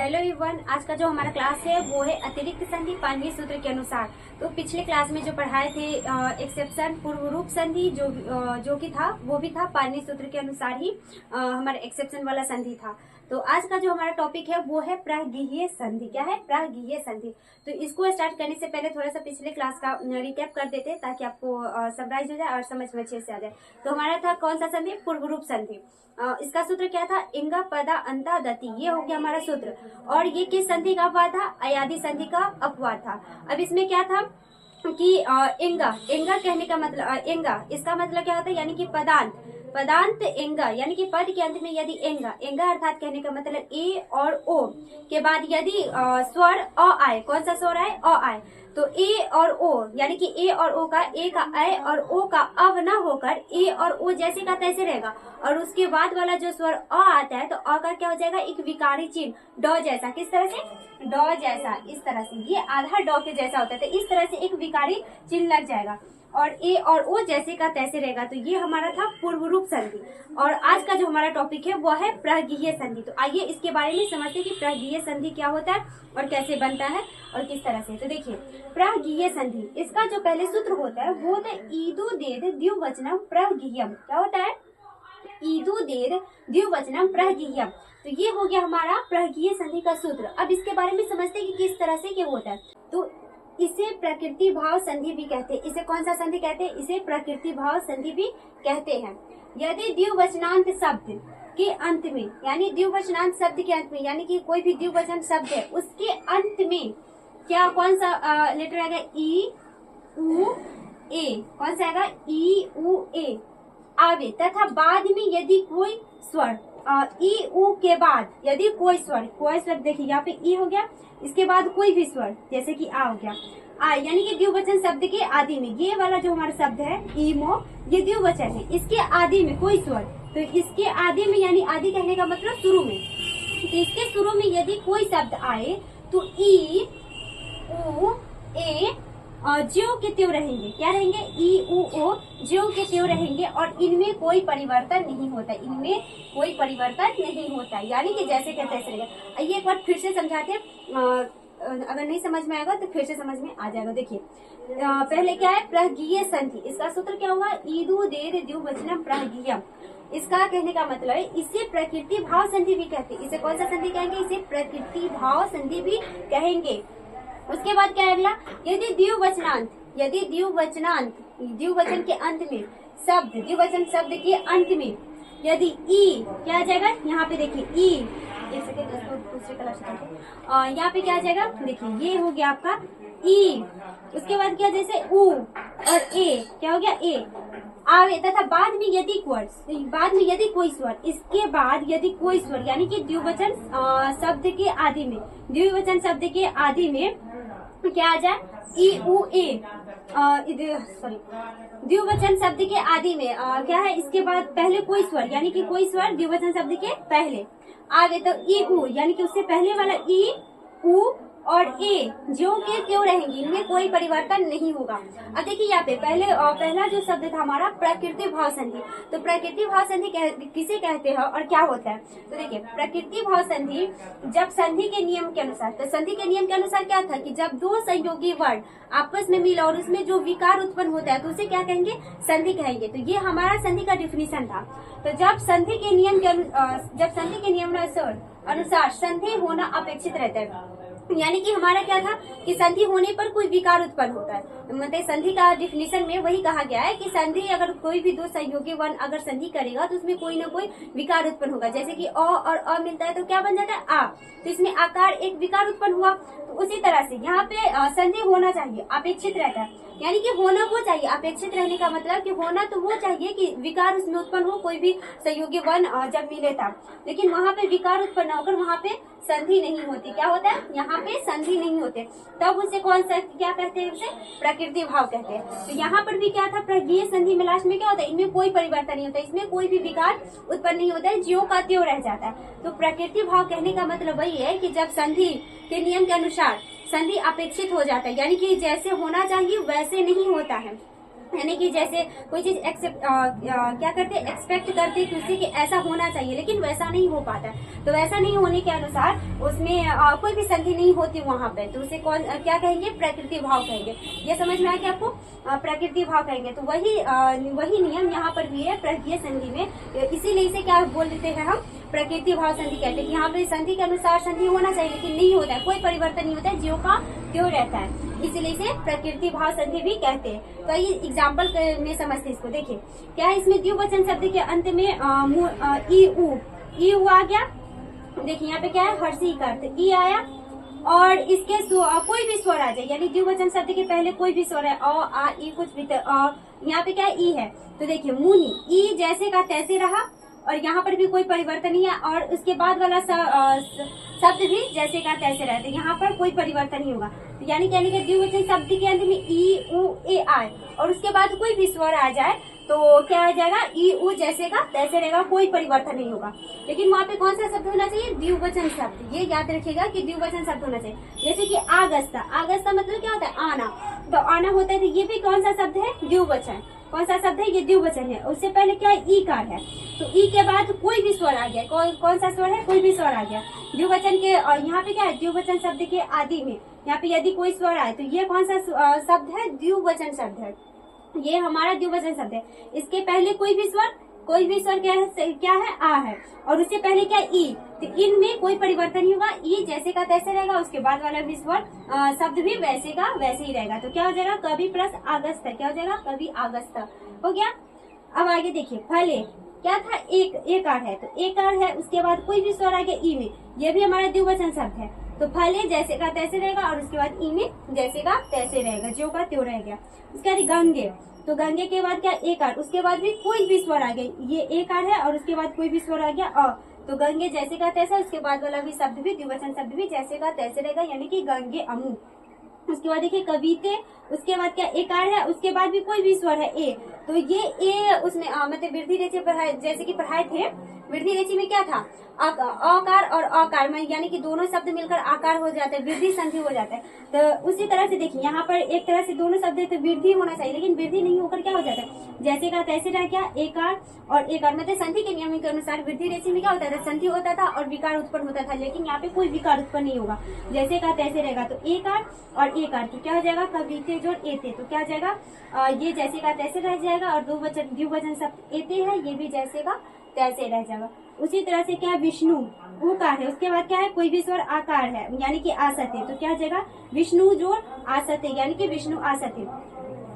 Hello everyone, आज का जो हमारा क्लास है वो है अतिरिक्त संधि पाणिनीय सूत्र के अनुसार। तो पिछले क्लास में जो पढ़ाए थे एक्सेप्शन पूर्व रूप संधि जो कि था वो भी था पाणिनीय सूत्र के अनुसार ही हमारा एक्सेप्शन वाला संधि था। तो आज का जो हमारा टॉपिक है वो है प्रागीय संधि। क्या है? प्रागीय संधि। तो इसको स्टार्ट करने से पहले थोड़ा सा पिछले क्लास का रिकैप कर देते ताकि आपको समराइज हो जाए और समझ में अच्छे से आ जाए। तो हमारा था कौन सा संधि? पूर्व रूप संधि। इसका सूत्र क्या था? इंगा पदा अंता दति, ये हो गया हमारा सूत्र। और ये किस संधि का अपवाद था? अयादि संधि का अपवाद था। अब इसमें क्या था कि इंगा कहने का मतलब इंगा, इसका मतलब क्या होता है? यानी कि पदांत इंगा, यानी कि पद के अंत में यदि इंगा अर्थात कहने का मतलब ए और ओ के बाद यदि स्वर अ आए, कौन सा स्वर आए? अ आए, तो ए और ओ यानी कि ए और ओ का, ए का ए और ओ का अव न होकर ए और ओ जैसे का तैसे रहेगा। और उसके बाद वाला जो स्वर अ आता है तो अ का क्या हो जाएगा? एक विकारी चिन्ह ड जैसा। किस तरह से? ड जैसा। इस तरह से ये आधा ड के जैसा होता है, तो इस तरह से एक विकारी चिन्ह लग जाएगा और ए और ओ जैसे का तैसे रहेगा। तो ये हमारा था पूर्व रूप संधि। और आज का जो हमारा टॉपिक है वो है प्रागीय संधि। तो आइए इसके बारे में समझते हैं कि प्रागीय संधि क्या होता है और कैसे बनता है और किस तरह से। तो देखिए, प्रागीय संधि, इसका जो पहले सूत्र होता है वो होता है ईदु देद द्विवचनम प्रागीयम। क्या होता है? ईदु देद द्विवचनम प्रागीयम। तो ये हो गया हमारा प्रागीय संधि का सूत्र। अब इसके बारे में समझते हैं कि किस तरह से क्या होता है। तो इसे प्रकृति भाव संधि भी कहते हैं। इसे कौन सा संधि कहते हैं? इसे प्रकृति भाव संधि भी कहते हैं। यदि द्विवचनांत शब्द के अंत में, यानी द्विवचनांत शब्द के अंत में, यानी कि कोई भी द्विवचन शब्द है उसके अंत में क्या कौन सा लेटर आएगा? ई उ ए। कौन सा आएगा? ई उ ए आवे तथा बाद में यदि कोई स्वर ई उ के बाद यदि कोई स्वर देखिए यहाँ पे ई हो गया, इसके बाद कोई भी स्वर जैसे कि आ हो गया, आ यानी कि द्विवचन शब्द के आदि में, ये वाला जो हमारा शब्द है ईमो, ये द्विवचन है, इसके आदि में कोई स्वर, तो इसके आदि में यानी आदि कहने का मतलब शुरू में, तो इसके शुरू में यदि कोई शब्द आए तो ई उ ए ज्यों के त्यों रहेंगे। क्या रहेंगे? ई उ ओ ज्यों के त्यों रहेंगे और इनमें कोई परिवर्तन नहीं होता, इनमें कोई परिवर्तन नहीं होता, यानी कि जैसे कहते ऐसे रहेगा। आइए एक बार फिर से समझाते, अगर नहीं समझ में आएगा तो फिर से समझ में आ जाएगा। देखिए, पहले क्या है? प्रागीय संधि। इसका सूत्र क्या होगा? ईदु देद द्विवचनम प्रागीयम। इसका कहने का मतलब है इसे प्रकृति भाव संधि भी कहते हैं। इसे कौन सा संधि कहेंगे? इसे प्रकृति भाव संधि भी कहेंगे। उसके बाद क्या है अगला? यदि द्विवचन के अंत में शब्द, द्विवचन शब्द के अंत में यदि ई, क्या आ जाएगा? यहाँ पे देखिए ई, एक सेकेंड इसको दूसरे कलर से यहाँ पे क्या आ जाएगा? देखिए ये हो गया आपका ई, उसके बाद क्या जैसे उ और ए, क्या हो गया? ए आवे तथा बाद में यदि कोई स्वर, इसके बाद यदि कोई स्वर यानी कि द्विवचन शब्द के आदि में, द्विवचन शब्द के आदि में क्या आ जाए? ई उ ए सॉरी, द्विवचन शब्द के आदि में क्या है? इसके बाद पहले कोई स्वर, यानी कि कोई स्वर द्विवचन शब्द के पहले आगे, तो ई उ यानी कि उससे पहले वाला ई उ और ए ज्यों के त्यों रहेंगे, इनमें कोई परिवर्तन नहीं होगा। अब देखिए यहाँ पे पहला जो शब्द था हमारा प्रकृति भाव संधि। तो प्रकृति भाव संधि किसे कहते हैं और क्या होता है? तो देखिए, प्रकृति भाव संधि जब संधि के नियम के अनुसार, तो संधि के नियम के अनुसार क्या था कि जब दो संयोगी वर्ण आपस में मिला और उसमें जो विकार उत्पन्न होता है तो उसे क्या कहेंगे? संधि कहेंगे। तो ये हमारा संधि का डिफिनीशन था। तो जब संधि के नियम अनुसार संधि होना अपेक्षित रहता है, यानी कि हमारा क्या था कि संधि होने पर कोई विकार उत्पन्न होता है। मतलब संधि का डिफिनीशन में वही कहा गया है कि संधि, अगर कोई भी दो संयोगी वर्ण अगर संधि करेगा तो उसमें कोई ना कोई विकार उत्पन्न होगा। जैसे कि अ और अ मिलता है तो क्या बन जाता है? आ, तो इसमें आकार एक विकार उत्पन्न हुआ। तो उसी तरह से यहाँ पे संधि होना चाहिए, अपेक्षित रहता है, यानी कि होना वो चाहिए। अपेक्षित रहने का मतलब कि होना तो वो चाहिए कि विकार उसमें उत्पन्न हो, कोई भी संयोगी वर्ण जब मिले तब, लेकिन वहाँ पे विकार उत्पन्न होकर वहाँ पे संधि नहीं होती। क्या होता है? यहाँ पे संधि नहीं होते, तब उसे कौन सा क्या कहते हैं? उसे प्रकृति भाव कहते हैं। तो यहाँ पर भी क्या था? प्रागीय संधि में लास्ट में क्या होता है? इनमें कोई परिवर्तन नहीं होता, इसमें कोई भी विकार उत्पन्न नहीं होता है, ज्यों का त्यों रह जाता है। तो प्रकृति भाव कहने का मतलब वही है कि जब संधि के नियम के अनुसार संधि अपेक्षित हो जाता है, यानी कि जैसे होना चाहिए वैसे नहीं होता है। यानी कि जैसे कोई चीज क्या करते हैं, एक्सपेक्ट करते हैं कि उससे कि ऐसा होना चाहिए, लेकिन वैसा नहीं हो पाता है। तो वैसा नहीं होने के अनुसार उसमें कोई भी संधि नहीं होती वहां पे, तो उसे कौन क्या कहेंगे, प्रकृति भाव कहेंगे। ये समझ में आ गया आपको, प्रकृति भाव कहेंगे। तो वही नियम यहाँ पर भी है प्रज्ञीय संधि में, इसीलिए इसे क्या बोल देते हैं हम, प्रकृति भाव संधि कहते हैं। कि यहाँ पे संधि के अनुसार संधि होना चाहिए, लेकिन नहीं होता है, कोई परिवर्तन नहीं होता है, ज्यों का त्यों रहता है, इसलिए इसे प्रकृति भाव संधि भी कहते हैं। तो ये एग्जाम्पल में समझते हैं इसको। देखिए क्या है, इसमें द्विवचन शब्द के अंत में ई उ आ गया। देखिए यहाँ पे क्या है, हर्षी का अर्थ ई आया, और इसके कोई भी स्वर आ जाए, यानी द्विवचन शब्द के पहले कोई भी स्वर है, अ आ ई कुछ भी, यहाँ पे क्या है, ई है। तो देखिए मुनि, ई जैसे का तैसे रहा, और यहाँ पर भी कोई परिवर्तन नहीं है, और उसके बाद वाला शब्द भी जैसे का तैसे रहते, यहाँ पर कोई परिवर्तन नहीं होगा। तो यानी कहने के द्विवचन शब्द के अंत में ई उ ए आए, और उसके बाद कोई भी स्वर आ जाए तो क्या आ जाएगा, ई उ जैसे का तैसे रहेगा, कोई परिवर्तन नहीं होगा। लेकिन वहाँ पे कौन सा शब्द होना चाहिए, द्विवचन शब्द। ये याद रखिएगा कि द्विवचन शब्द होना चाहिए। जैसे कि आगस्ता, आगस्ता मतलब क्या होता है, आना, तो आना होता है, तो ये भी कौन सा शब्द है, द्विवचन। कौन सा शब्द है, ये द्विवचन है। उससे पहले क्या है, ई कार है, तो ई के बाद कोई भी स्वर आ गया, कौन सा स्वर है, कोई भी स्वर आ गया द्विवचन के। और यहाँ पे क्या है, द्विवचन शब्द के आदि में यहाँ पे यदि कोई स्वर आए तो ये कौन सा शब्द है, द्विवचन शब्द है, ये हमारा द्विवचन शब्द है। इसके पहले कोई भी स्वर क्या है, आ है, और उससे पहले क्या, ई, तो इनमें कोई परिवर्तन नहीं होगा, ई जैसे का तैसे रहेगा, उसके बाद वाला भी स्वर शब्द भी वैसे का वैसे ही रहेगा। तो क्या हो जाएगा, कवि प्लस आगस्त, क्या हो जाएगा, कवि आगस्त हो गया। अब आगे देखिए, फले क्या था, एक आर है, तो एक आर है, उसके बाद कोई भी स्वर आ गया ई में, ये भी हमारा द्विवचन शब्द है। तो फले जैसे का तैसे रहेगा, और उसके बाद ई में जैसे का तैसे रहेगा, जो का त्यों रह गया। उसके बाद गंगे, तो गंगे के बाद क्या, एक आर, उसके बाद भी कोई भी स्वर आ गया, ये एक आर है, और उसके बाद कोई भी स्वर आ गया अ, तो गंगे जैसे का तैसा, उसके बाद वाला भी शब्द भी द्विवचन शब्द भी जैसे का तैसे रहेगा, यानी कि गंगे अमु। उसके बाद देखिए कविते, उसके बाद क्या, एक आर है, उसके बाद भी कोई भी स्वर है ए, तो ये ए उसमें मतलब वृद्धि रेचि पढ़ाए, जैसे कि पढ़ाए थे, वृद्धि रेचि में क्या था, अकार और अकार में, यानी कि दोनों शब्द मिलकर आकार हो जाते हैं, वृद्धि संधि हो जाता है। तो उसी तरह से देखिए यहाँ पर एक तरह से दोनों शब्द है तो वृद्धि होना चाहिए, लेकिन वृद्धि नहीं होकर क्या हो जाता है, जैसे का तैसे रह गया, एकार और एकार, मतलब संधि के नियम के अनुसार वृद्धि रेचि में क्या होता था, संधि होता था और विकार उत्पन्न होता था, लेकिन यहाँ पे कोई विकार उत्पन्न नहीं होगा, जैसे का तैसे रहेगा। तो एकार और एकार, तो क्या हो जाएगा, कविते जोड़ एते, तो क्या हो जाएगा, ये जैसे का तैसे रह जाएगा, और द्विवचन शब्द एते है, ये भी जैसे का तैसे रह जाएगा। उसी तरह से क्या है, विष्णु उकार है, उसके बाद क्या है, कोई भी स्वर आकार है, यानी कि आसते, तो क्या हो जाएगा, विष्णु जोड़ आसते, यानी कि विष्णु आसते।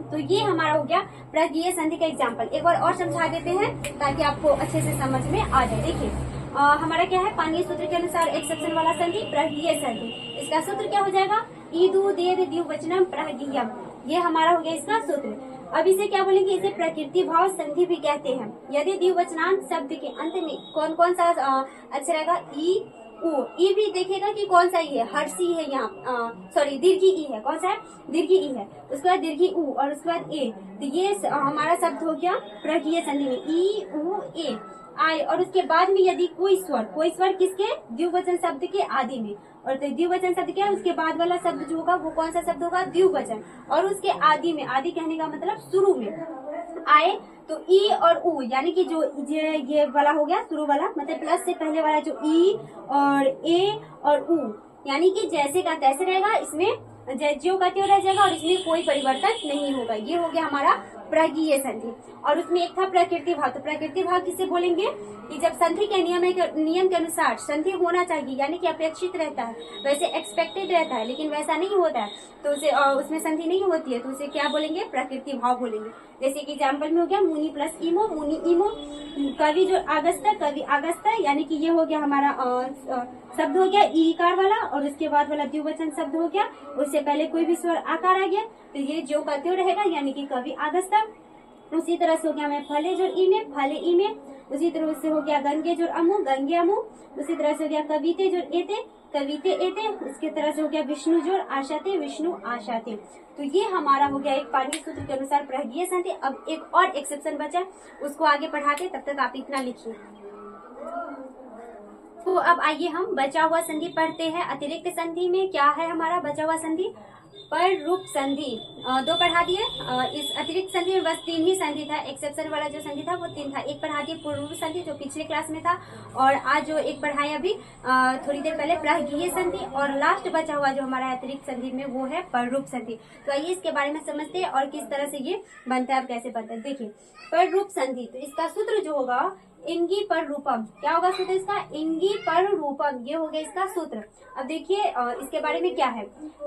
तो ये हमारा हो गया प्रज्ञेय संधि का एग्जाम्पल। एक बार और समझा देते हैं ताकि आपको अच्छे से समझ में आ जाए। देखिए हमारा क्या है, पाणिनीय सूत्र के अनुसार एक्सेप्शन वाला संधि प्रज्ञेय संधि। इसका सूत्र क्या हो जाएगा, ईदु देद द्विवचनम प्रज्ञेयम, ये हमारा हो गया इसका सूत्र। अब इसे क्या बोलेंगे, इसे प्रकृति भाव संधि भी कहते हैं। यदि द्विवचनांत शब्द के अंत में कौन कौन सा अक्षर रहेगा, ई उ, ई भी देखेगा कि कौन सा ई है, हर्षी है, यहाँ सॉरी दीर्घी ई है, कौन सा है, दीर्घी ई है, उसके बाद दीर्घी उ, और उसके बाद ए, तो ये हमारा शब्द हो गया प्रज्ञेय संधि में, ई उ ए आए, और उसके बाद में यदि कोई स्वर किसके, द्विवचन शब्द के आदि में, और तो द्विवचन शब्द क्या है, उसके बाद वाला शब्द जो होगा वो कौन सा शब्द होगा, द्विवचन, और उसके आदि में, आदि कहने का मतलब शुरू में आए, तो ई और उ, यानी कि जो ये वाला हो गया शुरू वाला, मतलब प्लस से पहले वाला जो ई और ए और उ, यानी कि जैसे का तैसे रहेगा, इसमें ज्यों का त्यों रह जाएगा, और इसमें कोई परिवर्तन नहीं होगा। ये हो गया हमारा प्रज्ञेय संधि। और उसमें एक था प्रकृति भाव, तो प्रकृति भाव किसे बोलेंगे, कि जब संधि के नियम के अनुसार संधि होना चाहिए, यानी कि अपेक्षित रहता है, वैसे एक्सपेक्टेड रहता है, लेकिन वैसा नहीं होता है, तो उसे उसमें संधि नहीं होती है, तो उसे क्या बोलेंगे, प्रकृति भाव बोलेंगे। जैसे कि एग्जाम्पल में हो गया मुनि प्लस ईमो, मुनि ईमो, कवि जो अगस्त, यानी कि ये हो गया हमारा शब्द हो गया ईकार वाला, और उसके बाद वाला द्विवचन शब्द हो गया, उससे पहले कोई भी स्वर आकार आ गया, तो ये जो का त्यों रहेगा, यानी कि कवि अगस्त। उसी तरह से हो गया हमें फले जोड़ ई में, फले ई में, उसी तरह से हो गया गंगे जोड़ अमु, गंगे अमु, उसी तरह से हो गया कविते जोड़ एते, कविते एते, उसके तरह से हो गया विष्णु जोड़ आशाते, विष्णु आशाते। तो ये हमारा हो गया एक पाणिनीय सूत्र के अनुसार प्रज्ञेय संधि। अब एक और एक्सेप्शन बचा, उसको आगे पढ़ाते, तब तक आप इतना लिखिए। तो अब आइए हम बचा हुआ संधि पढ़ते हैं। अतिरिक्त संधि में क्या है हमारा बचा हुआ संधि? पर रूप संधि। दो पढ़ा दिए। इस अतिरिक्त संधि में बस 3 ही संधि था। एक्सेप्शन वाला जो संधि था वो 3 था। एक पढ़ा दिए पूर्व संधि जो पिछले क्लास में था, और आज जो एक पढ़ाया अभी थोड़ी देर पहले प्राज्ञीय संधि, और लास्ट बचा हुआ जो हमारा अतिरिक्त संधि में वो है पर रूप संधि। तो आइए इसके बारे में समझते हैं और किस तरह से ये बनता है और कैसे बनता है। देखिए पर रूप संधि, तो इसका सूत्र जो होगा इंगी पर रूपम। क्या होगा सूत्र इसका? इंगी पर रूपम, ये हो गया इसका सूत्र। अब देखिए इसके बारे में क्या है।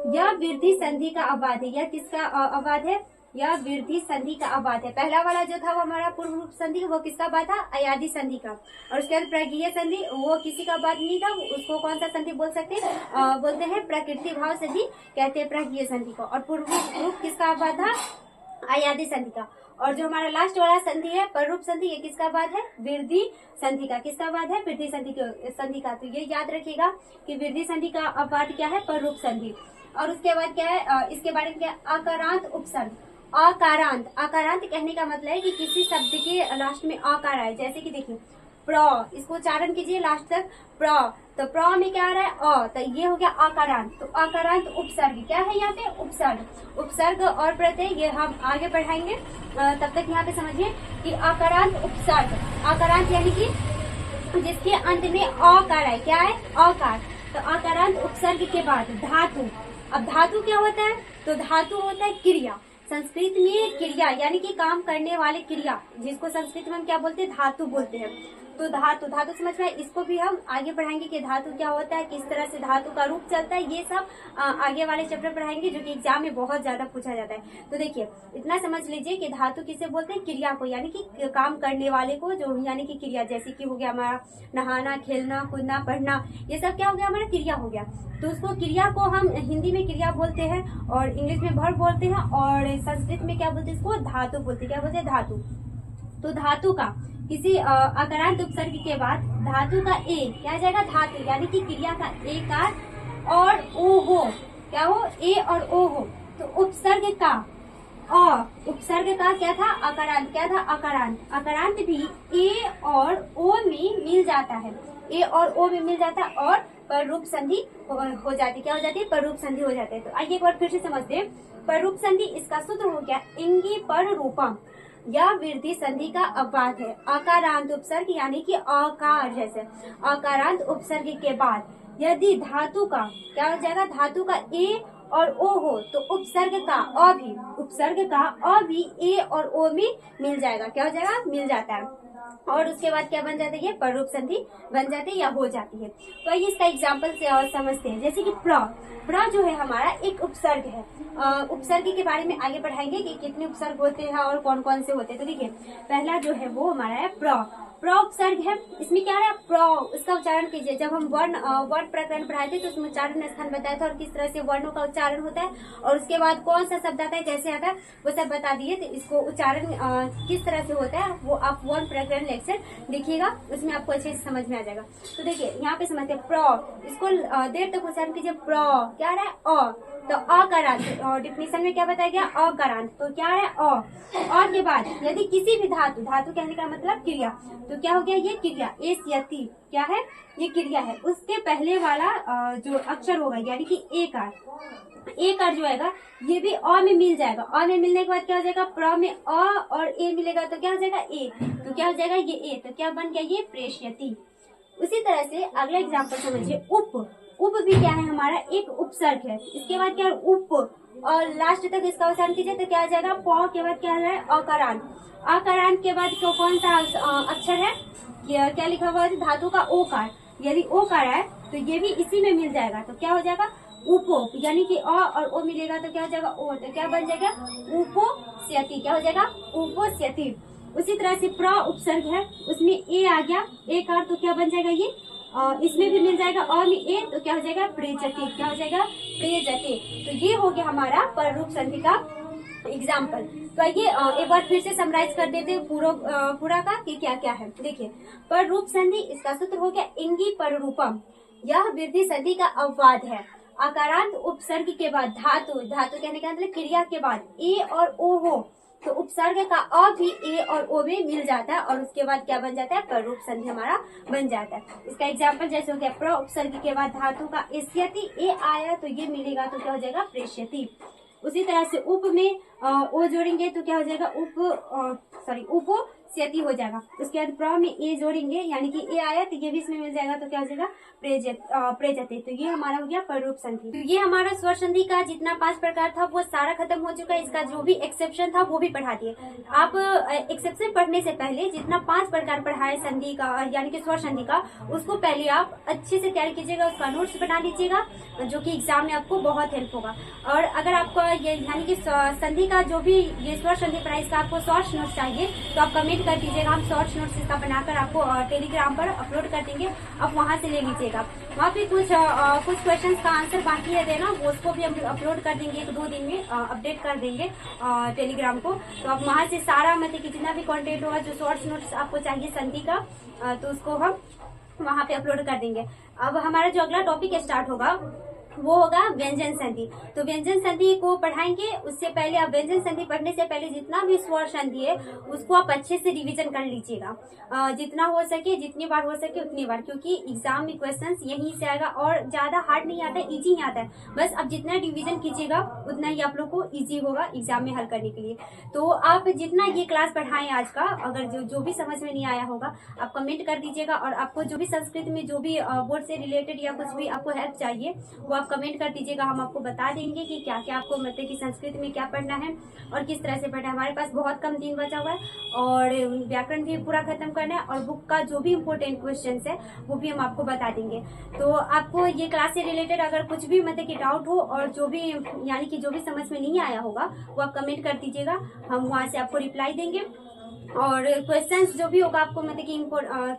यह वृद्धि संधि का अववाद है। यह किसका अववाद है? यह वृद्धि संधि का अववाद है। पहला वाला जो था वो हमारा पूर्व रूप संधि, वो किसका अववाद था? अयादि संधि का। और उसके बाद प्राज्ञीय संधि, वो किसी का अववाद नहीं था। उसको कौन सा संधि बोल सकते हैं? बोलते हैं प्रकृति भाव संधि, कहते हैं प्राज्ञीय संधि को। और पूर्व रूप किसका अववाद था? अयादि संधि का। और जो हमारा लास्ट वाला संधि है पर रूप संधि, ये किसका बाद है? वृद्धि संधि का। किसका बाद है? वृद्धि संधि का। तो ये याद रखिएगा कि वृद्धि संधि का अपवाद क्या है? पर रूप संधि। और उसके बाद क्या है? इसके बारे में क्या? आकारांत उपसर्ग। आकारांत, आकारांत कहने का मतलब है कि किसी शब्द के लास्ट में आकार आए। जैसे कि देखिए प्र, इसको उच्चारण कीजिए लास्ट तक, प्र। तो प्र में क्या आ रहा है? अ, तो ये हो गया आकारांत। तो आकारांत उपसर्ग क्या है यहाँ पे? उपसर्ग। उपसर्ग और प्रत्यय ये हम आगे बढ़ाएंगे, तब तक यहाँ पे समझिए कि आकारांत उपसर्ग। आकारांत यानी कि जिसके अंत में अकार है। क्या है? अकार। तो आकारांत उपसर्ग के बाद धातु। अब धातु क्या होता है? तो धातु होता है क्रिया। संस्कृत में क्रिया यानी कि काम करने वाले क्रिया, जिसको संस्कृत में हम क्या बोलते हैं? धातु बोलते हैं। तो धातु, धातु समझ में, इसको भी हम आगे पढ़ाएंगे कि धातु क्या होता है, किस तरह से धातु का रूप चलता है। ये सब आगे वाले चैप्टर पढ़ाएंगे जो कि एग्जाम में बहुत ज्यादा पूछा जाता है। तो देखिए इतना समझ लीजिए कि धातु किसे बोलते हैं? क्रिया को, यानी कि काम करने वाले को, जो यानी कि क्रिया। जैसे कि हो गया हमारा नहाना, खेलना, कूदना, पढ़ना, ये सब क्या हो गया? हमारा क्रिया हो गया। तो उसको क्रिया को हम हिंदी में क्रिया बोलते हैं और इंग्लिश में वर्ब बोलते हैं, और संस्कृत में क्या बोलते हैं? इसको धातु बोलते हैं। क्या बोलते हैं? धातु। तो धातु का किसी आकारांत उपसर्ग के बाद धातु का ए क्या आ जाएगा? धातु, यानी कि क्रिया का ए कार और ओ हो। क्या हो? ए और ओ हो। तो उपसर्ग का उपसर्ग का क्या था? आकारांत। क्या था? आकारांत। आकारांत भी ए और ओ में मिल जाता है। ए और ओ में मिल जाता है और पर रूप संधि हो जाती। क्या हो जाती है? पर रूप संधि हो जाते हैं। तो आइए एक बार फिर से समझते हैं। पर रूप संधि, इसका सूत्र हो गया इंगी पर रूपम। यह वृद्धि संधि का अपवाद है। आकारांत उपसर्ग यानी कि आकार जैसे आकारांत उपसर्ग के बाद यदि धातु का क्या हो जाएगा? धातु का ए और ओ हो तो उपसर्ग का अ भी, उपसर्ग का अ भी ए और ओ में मिल जाएगा। क्या हो जाएगा? मिल जाता है। और उसके बाद क्या बन जाता है? ये पर रूप संधि बन जाती है या हो जाती है। तो आइए इसका एग्जाम्पल से और समझते हैं। जैसे कि प्र, प्र जो है हमारा एक उपसर्ग है। उपसर्ग के बारे में आगे पढ़ाएंगे कि कितने उपसर्ग होते हैं और कौन कौन से होते हैं। तो देखिए पहला जो है वो हमारा है प्र। प्र उपसर्ग है। इसमें क्या है? प्र, उसका उच्चारण कीजिए। जब हम वर्ण प्रकरण पढ़ाए थे तो उसमें उच्चारण स्थान बताया था और किस तरह से वर्णों का उच्चारण होता है, और उसके बाद कौन सा शब्द आता है, कैसे आता है, वो सब बता दिए। तो इसको उच्चारण किस तरह से होता है वो आप वर्ण प्रकरण लेक्चर देखिएगा, उसमें आपको अच्छे से समझ में आ जाएगा। तो देखिए यहाँ पे समझते हैं प्र, इसको देर तक उच्चारण कीजिए। प्र क्या रहा है? अ। तो अकारांत, डिफिनेशन में क्या बताया गया? अकारांत। तो क्या है? अ के बाद यदि किसी भी धातु, धातु कहने का मतलब क्रिया, तो क्या हो गया? ये क्रिया एस यति क्या है? ये क्रिया है। उसके पहले वाला जो अक्षर होगा यानी कि एकार, एकार जो आएगा ये भी अ में मिल जाएगा। अ में मिलने के बाद क्या हो जाएगा? प्र में अ और ए मिलेगा तो क्या हो जाएगा? ए। तो क्या हो जाएगा? ये ए। तो क्या बन गया? ये प्रेष्यति। उसी तरह से अगला एग्जाम्पल समझिए। उप, उप भी क्या है? हमारा एक उपसर्ग है। इसके बाद क्या है? उप, और लास्ट तक इसका उच्चारण कीजिए तो क्या आ जाएगा? प के बाद क्या है? अकारांत। अकारांत के बाद तो कौन सा अक्षर है? क्या लिखा हुआ है? धातु का ओकार। यदि ओकार है तो ये भी इसी में मिल जाएगा। तो क्या हो जाएगा? उपो, यानी कि अ और ओ मिलेगा तो क्या हो जाएगा? ओ। तो क्या बन जाएगा? उपोष्यति। क्या हो जाएगा? उपोष्यति। उसी तरह से प्र उपसर्ग है, उसमें ए आ गया, ए कार, तो क्या बन जाएगा? ये इसमें भी मिल जाएगा अ में ए, तो क्या हो जाएगा? प्रेजति। क्या हो जाएगा? प्रेजति। तो ये हो गया हमारा पर रूप संधि का एग्जाम्पल। तो आइए एक बार फिर से समराइज कर देते हैं पूरा का कि क्या क्या है। देखिए पर रूप संधि, इसका सूत्र हो गया इंगी पर रूपम। यह वृद्धि संधि का अपवाद है। आकारांत उपसर्ग के बाद धातु, धातु कहने का मतलब क्रिया के बाद ए और ओ हो तो उपसर्ग का अ भी ए और ओ में मिल जाता है और उसके बाद क्या बन जाता है, प्ररूप संधि हमारा बन जाता है। इसका एग्जाम्पल जैसे हो गया, प्र उपसर्ग के बाद धातु का एष्यति ए आया तो ये मिलेगा, तो क्या हो जाएगा, प्रेष्यति। उसी तरह से उप में ओ जोड़ेंगे तो क्या हो जाएगा, उपस्यति हो जाएगा। उसके बाद प्र में ए जोड़ेंगे यानी कि ए आया तो ये भी इसमें मिल जाएगा, तो क्या हो जाएगा, प्रेजते। तो ये हमारा हो गया प्ररूप संधि। तो ये हमारा स्वर संधि का जितना 5 प्रकार था वो सारा खत्म हो चुका है। इसका जो भी एक्सेप्शन था वो भी पढ़ा दिए। आप एक्सेप्शन पढ़ने से पहले जितना 5 प्रकार पढ़ाए संधि का यानी कि स्वर संधि का, उसको पहले आप अच्छे से तैयार कीजिएगा, उसका नोट्स बना लीजिएगा, जो कि एग्जाम में आपको बहुत हेल्प होगा। और अगर आपको ये यानी कि संधि का जो भी ये स्वर संधि पढ़ाई इसका आपको शॉर्ट्स नोट्स चाहिए तो आप कमेंट कर दीजिएगा, हम शॉर्ट्स नोट्स इसका बनाकर आपको टेलीग्राम पर अपलोड कर देंगे, आप वहां से ले लीजिएगा। वहाँ पे कुछ क्वेश्चंस का आंसर बाकी है देना, वो उसको भी हम अपलोड कर देंगे, 1-2 दिन में अपडेट कर देंगे टेलीग्राम को। तो आप वहां से सारा मतलब कि जितना भी कंटेंट होगा, जो शॉर्ट्स नोट्स आपको चाहिए संधि का, तो उसको हम वहां पे अपलोड कर देंगे। अब हमारा जो अगला टॉपिक स्टार्ट होगा वो होगा व्यंजन संधि। तो व्यंजन संधि को पढ़ाएंगे, उससे पहले आप व्यंजन संधि पढ़ने से पहले जितना भी स्वर संधि है उसको आप अच्छे से रिवीजन कर लीजिएगा, जितना हो सके, जितनी बार हो सके उतनी बार, क्योंकि एग्जाम में क्वेश्चंस यहीं से आएगा और ज्यादा हार्ड नहीं आता है, इजी ही आता है। बस आप जितना रिवीजन कीजिएगा उतना ही आप लोग को इजी होगा एग्जाम में हल करने के लिए। तो आप जितना ये क्लास पढ़ाएं आज का, अगर जो भी समझ में नहीं आया होगा आप कमेंट कर दीजिएगा, और आपको जो भी संस्कृत में जो भी बोर्ड से रिलेटेड या कुछ भी आपको हेल्प चाहिए वो आप कमेंट कर दीजिएगा, हम आपको बता देंगे कि क्या क्या आपको मतलब कि संस्कृत में क्या पढ़ना है और किस तरह से पढ़ना है। हमारे पास बहुत कम दिन बचा हुआ है और व्याकरण भी पूरा खत्म करना है, और बुक का जो भी इम्पोर्टेंट क्वेश्चंस है वो भी हम आपको बता देंगे। तो आपको ये क्लास से रिलेटेड अगर कुछ भी मतलब कि डाउट हो और जो भी यानी कि जो भी समझ में नहीं आया होगा वो आप कमेंट कर दीजिएगा, हम वहाँ से आपको रिप्लाई देंगे। और क्वेश्चंस जो भी होगा आपको मतलब कि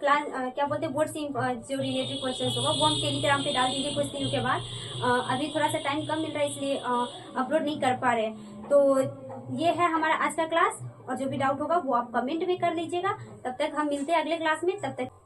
क्लास क्या बोलते हैं, बोर्ड से जो रिलेटेड क्वेश्चंस होगा वो हम टेलीग्राम पे डाल देंगे कुछ दिनों के बाद। अभी थोड़ा सा टाइम कम मिल रहा है इसलिए अपलोड नहीं कर पा रहे। तो ये है हमारा आज का क्लास, और जो भी डाउट होगा वो आप कमेंट भी कर लीजिएगा। तब तक हम मिलते हैं अगले क्लास में, तब तक